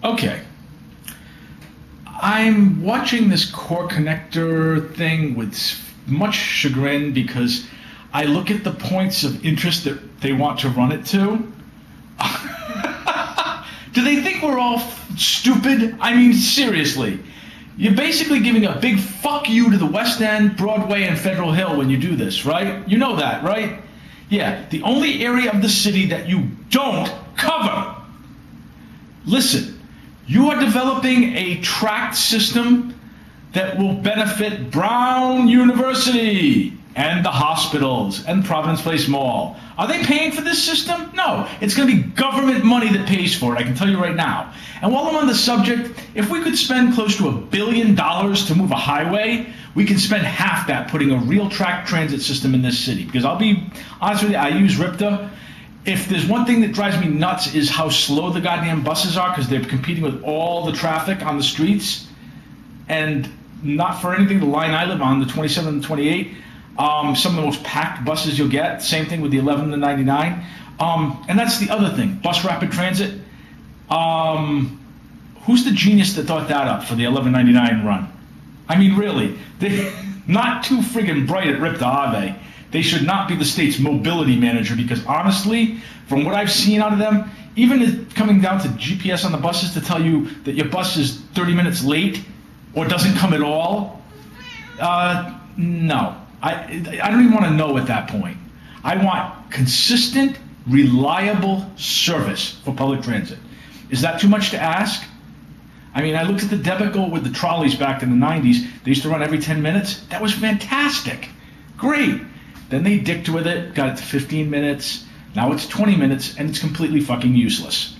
Okay. I'm watching this core connector thing with much chagrin because I look at the points of interest that they want to run it to. Do they think we're all stupid? I mean, seriously. You're basically giving a big fuck you to the West End, Broadway, and Federal Hill when you do this, right? You know that, right? Yeah, the only area of the city that you don't cover. Listen, you are developing a tract system that will benefit Brown University and the hospitals and Providence Place Mall. Are they paying for this system? No. It's going to be government money that pays for it, I can tell you right now. And while I'm on the subject, if we could spend close to $1 billion to move a highway, we can spend half that putting a real track transit system in this city. Because I'll be honest with you, I use RIPTA. If there's one thing that drives me nuts is how slow the goddamn buses are because they're competing with all the traffic on the streets. And not for anything, the line I live on, the 27 and 28, some of the most packed buses you'll get. Same thing with the 11 and the 99. And that's the other thing, bus rapid transit. Who's the genius that thought that up for the 1199 run? I mean, really, they're not too friggin' bright at RIPTA, are they? They should not be the state's mobility manager because honestly, from what I've seen out of them, even coming down to GPS on the buses to tell you that your bus is 30 minutes late or doesn't come at all, no. I don't even want to know at that point. I want consistent, reliable service for public transit. Is that too much to ask? I mean, I looked at the debacle with the trolleys back in the 90s. They used to run every 10 minutes. That was fantastic. Great. Then they dicked with it, got it to 15 minutes. Now it's 20 minutes, and it's completely fucking useless.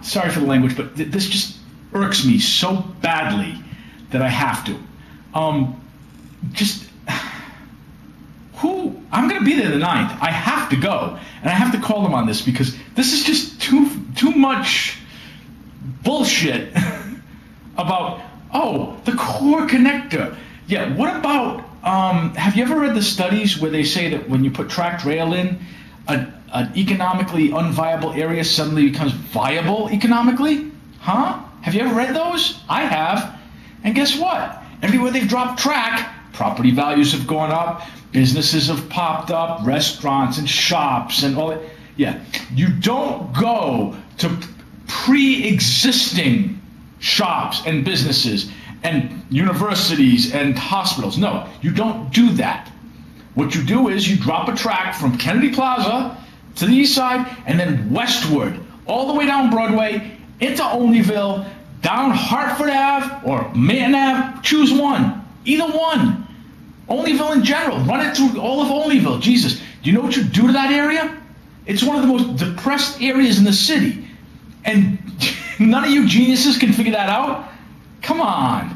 Sorry for the language, but this just irks me so badly that I have to. I'm going to be there the 9th. I have to go, and I have to call them on this because this is just too much bullshit about, the core connector. Yeah, what about, have you ever read the studies where they say that when you put tracked rail in, an economically unviable area suddenly becomes viable economically? Huh? Have you ever read those? I have. And guess what? Everywhere they've dropped track, property values have gone up, businesses have popped up, restaurants and shops and all that. Yeah, you don't go to pre-existing shops and businesses and universities and hospitals. No, you don't do that. What you do is you drop a track from Kennedy Plaza to the east side and then westward, all the way down Broadway, into Olneyville, down Hartford Ave or Manton Ave. Choose one. Either one. Olneyville in general. Run it through all of Olneyville. Jesus, do you know what you do to that area? It's one of the most depressed areas in the city. And none of you geniuses can figure that out? Come on.